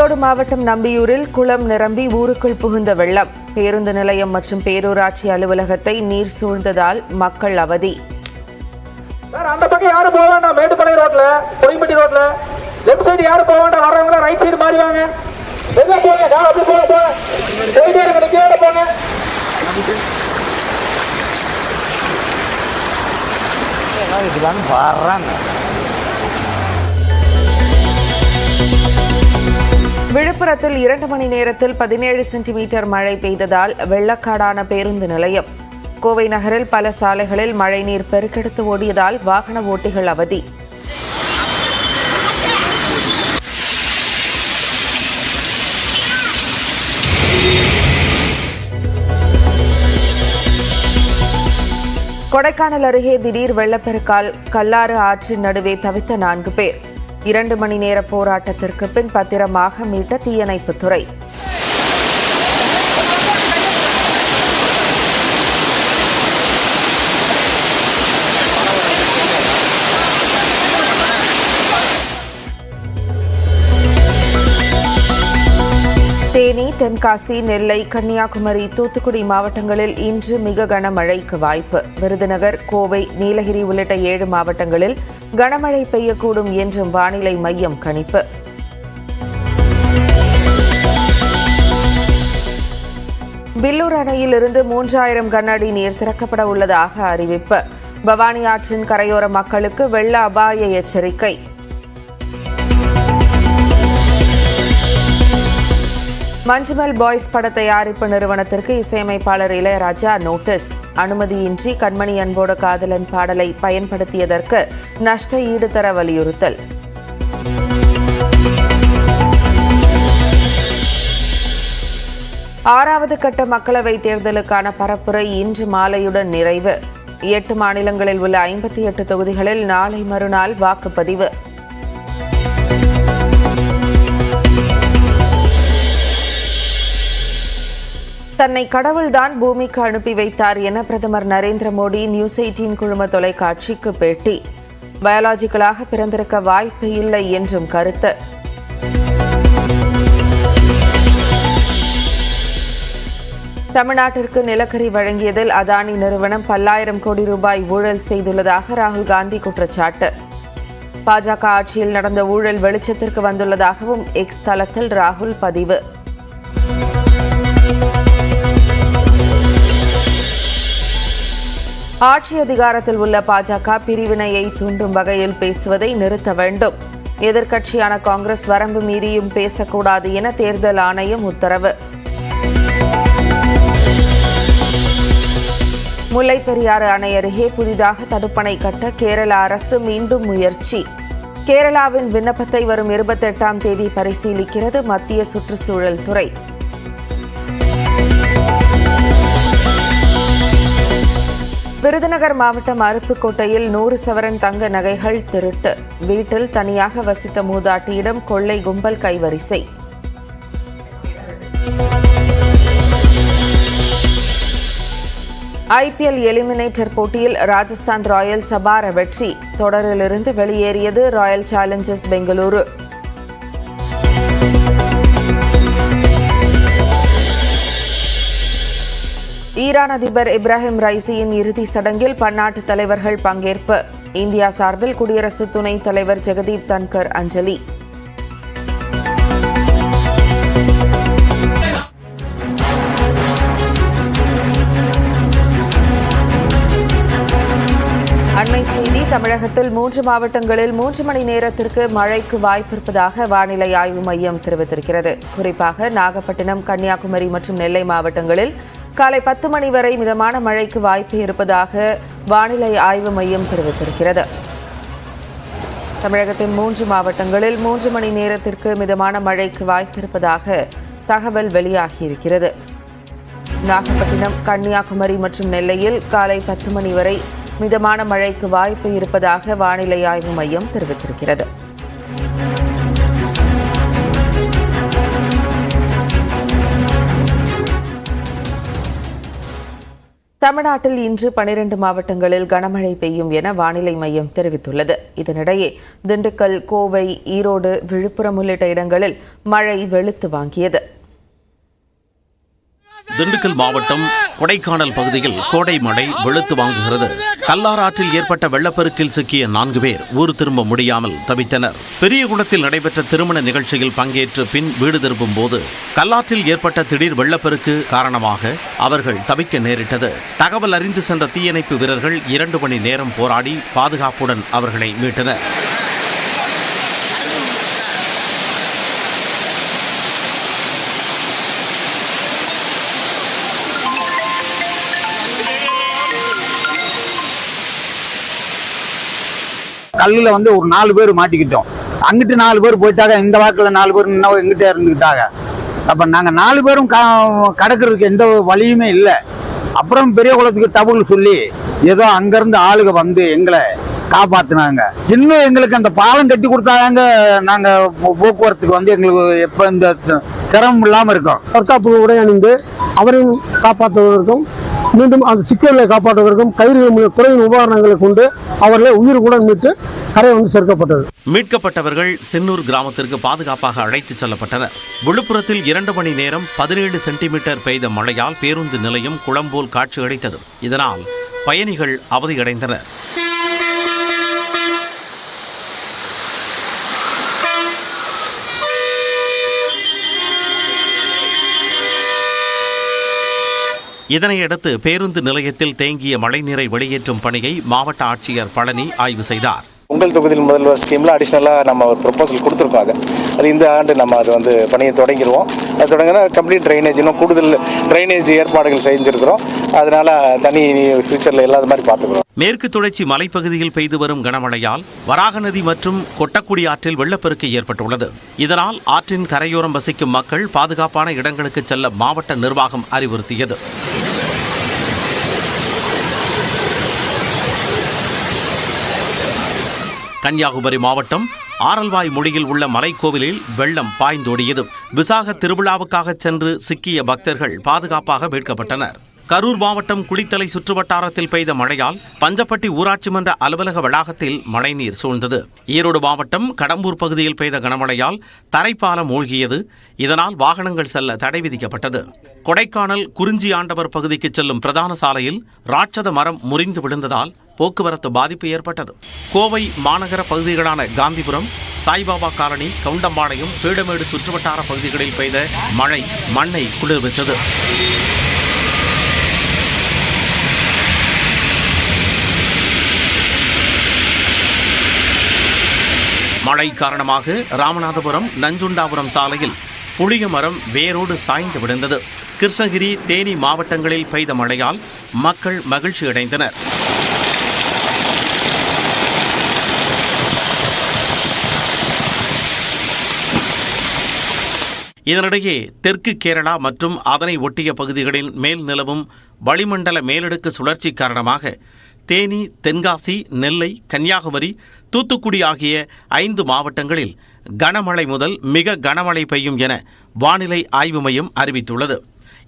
ஈரோடு மாவட்டம் நம்பியூரில் குளம் நிரம்பி ஊருக்குள் புகுந்த வெள்ளம். பேருந்து நிலையம் மற்றும் பேரூராட்சி அலுவலகத்தை நீர் சூழ்ந்ததால் மக்கள் அவதி. அந்த பக்கம் யாரும் போக வேண்டாம். மேட்டுப்பாளையம் ரோட்ல, பொய்மட்டி ரோட்ல லெஃப்ட் சைடு யாரும் போக வேண்டாம். வரவங்க ரைட் சைடு மாறி வாங்க. எங்க போங்க? அப்படி போங்க போங்க. போயிட்டே இருங்க. கீழே போங்க. இதுதான் வர்றாங்க. விழுப்புரத்தில் 2 மணி நேரத்தில் 17 சென்டிமீட்டர் மழை பெய்ததால் வெள்ளக்காடான பேருந்து நிலையம். கோவை நகரில் பல சாலைகளில் மழைநீர் பெருக்கெடுத்து ஓடியதால் வாகன ஓட்டிகள் அவதி. கொடைக்கானல் அருகே திடீர் வெள்ளப்பெருக்கால் கல்லாறு ஆற்றின் நடுவே தவித்த 4 பேர். 2 மணி நேர போராட்டத்திற்கு பின் பத்திரமாக மீட்ட தீயணைப்புத்துறை. தேனி, தென்காசி, நெல்லை, கன்னியாகுமரி, தூத்துக்குடி மாவட்டங்களில் இன்று மிக கனமழைக்கு வாய்ப்பு. விருதுநகர், கோவை, நீலகிரி உள்ளிட்ட 7 மாவட்டங்களில் கனமழை பெய்யக்கூடும் என்றும் வானிலை மையம் கணிப்பு. பில்லூர் அணையிலிருந்து 3000 கனஅடி நீர் திறக்கப்பட உள்ளதாக அறிவிப்பு. பவானி ஆற்றின் கரையோர மக்களுக்கு வெள்ள அபாய எச்சரிக்கை. மஞ்சுமல் பாய்ஸ் பட தயாரிப்பு நிறுவனத்திற்கு இசையமைப்பாளர் இளையராஜா நோட்டீஸ். அனுமதியின்றி கண்மணி அன்போடு காதலன் பாடலை பயன்படுத்தியதற்கு நஷ்ட ஈடு தர வலியுறுத்தல். ஆறாவது கட்ட மக்களவைத் தேர்தலுக்கான பரப்புரை இன்று மாலையுடன் நிறைவு. 8 மாநிலங்களில் உள்ள 58 தொகுதிகளில் நாளை மறுநாள் வாக்குப்பதிவு. தன்னை கடவுள்தான் பூமிக்கு அனுப்பி வைத்தார் என பிரதமர் நரேந்திர மோடி நியூஸ் 18 குழும தொலைக்காட்சிக்கு பேட்டி. பயாலஜிக்கலாக பிறந்திருக்க வாய்ப்பு இல்லை என்றும் கருத்து. தமிழ்நாட்டிற்கு நிலக்கரி வழங்கியதில் அதானி நிறுவனம் பல்லாயிரம் கோடி ரூபாய் ஊழல் செய்துள்ளதாக ராகுல் காந்தி குற்றச்சாட்டு. பாஜக ஆட்சியில் நடந்த ஊழல் வெளிச்சத்திற்கு வந்துள்ளதாகவும் எக்ஸ் தளத்தில் ராகுல் பதிவு. ஆட்சி அதிகாரத்தில் உள்ள பாஜக பிரிவினையை தூண்டும் வகையில் பேசுவதை நிறுத்த வேண்டும். எதிர்க்கட்சியான காங்கிரஸ் வரம்பு மீறியும் பேசக்கூடாது என தேர்தல் ஆணையம் உத்தரவு. முல்லைப்பெரியாறு அணை அருகே புதிதாக தடுப்பணை கட்ட கேரள அரசு மீண்டும் முயற்சி. கேரளாவின் விண்ணப்பத்தை வரும் 28ஆம் தேதி பரிசீலிக்கிறது மத்திய சுற்றுச்சூழல் துறை. விருதுநகர் மாவட்டம் அருப்புக்கோட்டையில் 100 சவரன் தங்க நகைகள் திருட்டு. வீட்டில் தனியாக வசித்த மூதாட்டியிடம் கொள்ளை கும்பல் கைவரிசை. IPL எலிமினேட்டர் போட்டியில் ராஜஸ்தான் ராயல்ஸ் அபார வெற்றி. தொடரிலிருந்து வெளியேறியது ராயல் சேலஞ்சர்ஸ் பெங்களூரு. ஈரான் அதிபர் இப்ராஹிம் ரைசியின் இறுதி சடங்கில் பன்னாட்டு தலைவர்கள் பங்கேற்பு. இந்தியா சார்பில் குடியரசு துணைத் தலைவர் ஜெகதீப் தன்கர் அஞ்சலி. அண்மைச் செய்தி. தமிழகத்தில் 3 மாவட்டங்களில் 3 மணி நேரத்திற்கு மழைக்கு வாய்ப்பிருப்பதாக வானிலை ஆய்வு மையம் தெரிவித்திருக்கிறது. குறிப்பாக நாகப்பட்டினம், கன்னியாகுமரி மற்றும் நெல்லை மாவட்டங்களில் காலை 10 மணி வரை மிதமான மழைக்கு வாய்ப்பு இருப்பதாக வானிலை ஆய்வு மையம் தெரிவித்திருக்கிறது. தமிழகத்தின் 3 மாவட்டங்களில் 3 மணி நேரத்திற்கு மிதமான மழைக்கு வாய்ப்பிருப்பதாக தகவல் வெளியாகியிருக்கிறது. நாகப்பட்டினம், கன்னியாகுமரி மற்றும் நெல்லையில் காலை 10 மணி வரை மிதமான மழைக்கு வாய்ப்பு இருப்பதாக வானிலை ஆய்வு மையம் தெரிவித்திருக்கிறது. தமிழ்நாட்டில் இன்று 12 மாவட்டங்களில் கனமழை பெய்யும் என வானிலை மையம் தெரிவித்துள்ளது. இதனிடையே திண்டுக்கல், கோவை, ஈரோடு, விழுப்புரம் உள்ளிட்ட இடங்களில் மழை வெளுத்து வாங்கியது. திண்டுக்கல் மாவட்டம் கொடைக்கானல் பகுதியில் கோடை மழை வெளுத்து வாங்குகிறது. கல்லாராற்றில் ஏற்பட்ட வெள்ளப்பெருக்கில் சிக்கிய 4 பேர் ஊர் திரும்ப முடியாமல் தவித்தனர். பெரியகுளத்தில் நடைபெற்ற திருமண நிகழ்ச்சியில் பங்கேற்று பின் வீடு திரும்பும் போது கல்லாற்றில் ஏற்பட்ட திடீர் வெள்ளப்பெருக்கு காரணமாக அவர்கள் தவிக்க நேரிட்டது. தகவல் அறிந்து சென்ற தீயணைப்பு வீரர்கள் 2 மணி நேரம் போராடி பாதுகாப்புடன் அவர்களை மீட்டனர். கல்லுல ஒரு 4 பேர் மாட்டிக்கிட்டோம். அங்கிட்டு 4 பேர் போயிட்டாங்க, இந்த வாக்குல 4 பேர் இன்னும் எங்கிட்ட இருந்துக்கிட்டாங்க. அப்ப நாங்க 4 பேரும் கடக்கிறதுக்கு எந்த வழியுமே இல்லை. அப்புறம் பெரிய குளத்துக்கு தகவல் சொல்லி ஏதோ அங்கிருந்து ஆளுக வந்து எங்களை காப்பாத்தினாங்க. இன்னும் எங்களுக்கு அந்த பாலம் கட்டி கொடுத்தாங்க. நாங்க போக்குவரத்துக்கு எங்களுக்கு எப்ப இந்த சிரமம் இல்லாம இருக்கோம். தற்காப்பு உடை அணிந்து அவரையும் காப்பாற்றுவதற்கும் மீண்டும் அந்த சிக்கல்களை காப்பாற்றுவதற்கும் கயிறு குறையும் உபகரணங்களை கொண்டு அவர்களை உயிருடன் மீட்டு கரை சேர்க்கப்பட்டது. மீட்கப்பட்டவர்கள் சென்னூர் கிராமத்திற்கு பாதுகாப்பாக அழைத்துச் செல்லப்பட்டனர். விழுப்புரத்தில் 2 மணி நேரம் 17 சென்டிமீட்டர் பெய்த மழையால் பேருந்து நிலையம் குளம்போல் காட்சியளித்தது. இதனால் பயணிகள் அவதியடைந்தனர். இதனையடுத்து பேருந்து நிலையத்தில் தேங்கிய மழைநீரை வெளியேற்றும் பணியை மாவட்ட ஆட்சியர் பழனி ஆய்வு செய்தார். உங்கள் தொகுதியில் முதல்வர் ஸ்கீமில் அடிஷ்னலாக நம்ம ஒரு ப்ரொபோசல் கொடுத்துருக்கோம். அது இந்த ஆண்டு நம்ம அது பணியை தொடங்கிடுவோம். அது தொடங்கினா கம்ப்ளீட் ட்ரைனேஜ், இன்னும் கூடுதல் ட்ரைனேஜ் ஏற்பாடுகள் செஞ்சுருக்கிறோம். அதனால தனி ஃபியூச்சரில் இல்லாத மாதிரி பார்த்துக்கிறோம். மேற்கு தொடர்ச்சி மலைப்பகுதியில் பெய்து வரும் கனமழையால் வராக நதி மற்றும் கொட்டக்குடி ஆற்றில் வெள்ளப்பெருக்கு ஏற்பட்டுள்ளது. இதனால் ஆற்றின் கரையோரம் வசிக்கும் மக்கள் பாதுகாப்பான இடங்களுக்கு செல்ல மாவட்ட நிர்வாகம் அறிவுறுத்தியது. கன்னியாகுமரி மாவட்டம் ஆரல்வாய் மொழியில் உள்ள மலைக்கோவிலில் வெள்ளம் பாய்ந்தோடியது. விசாக திருவிழாவுக்காக சென்று சிக்கிய பக்தர்கள் பாதுகாப்பாக மீட்கப்பட்டனர். கரூர் மாவட்டம் குளித்தலை சுற்றுவட்டாரத்தில் பெய்த மழையால் பஞ்சப்பட்டி ஊராட்சி மன்ற அலுவலக வளாகத்தில் மழைநீர் சூழ்ந்தது. ஈரோடு மாவட்டம் கடம்பூர் பகுதியில் பெய்த கனமழையால் தரைப்பாலம் மூழ்கியது. இதனால் வாகனங்கள் செல்ல தடை விதிக்கப்பட்டது. கொடைக்கானல் குறிஞ்சி ஆண்டவர் பகுதிக்கு செல்லும் பிரதான சாலையில் ராட்சத மரம் முறிந்து விழுந்ததால் போக்குவரத்து பாதிப்பு ஏற்பட்டது. கோவை மாநகர பகுதிகளான காந்திபுரம், சாய்பாபா காலனி, கவுண்டம்பாளையம், பீடமேடு சுற்றுவட்டார பகுதிகளில் பெய்த மழை மண்ணை குளிர்வித்தது. மழை காரணமாக ராமநாதபுரம் நஞ்சுண்டாபுரம் சாலையில் புளிய மரம் வேரோடு சாய்ந்து விழுந்தது. கிருஷ்ணகிரி, தேனி மாவட்டங்களில் பெய்த மழையால் மக்கள் மகிழ்ச்சியடைந்தனர். இதனிடையே தெற்கு கேரளா மற்றும் அதனை ஒட்டிய பகுதிகளில் மேல் நிலவும் வளிமண்டல மேலடுக்கு சுழற்சி காரணமாக தேனி, தென்காசி, நெல்லை, கன்னியாகுமரி, தூத்துக்குடி ஆகிய 5 மாவட்டங்களில் கனமழை முதல் மிக கனமழை பெய்யும் என வானிலை ஆய்வு மையம் அறிவித்துள்ளது.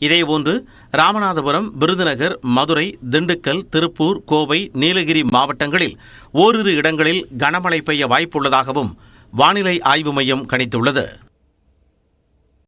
இதேபோன்று ராமநாதபுரம், விருதுநகர், மதுரை, திண்டுக்கல், திருப்பூர், கோவை, நீலகிரி மாவட்டங்களில் ஓரிரு இடங்களில் கனமழை பெய்ய வாய்ப்புள்ளதாகவும் வானிலை ஆய்வு மையம் கணித்துள்ளது.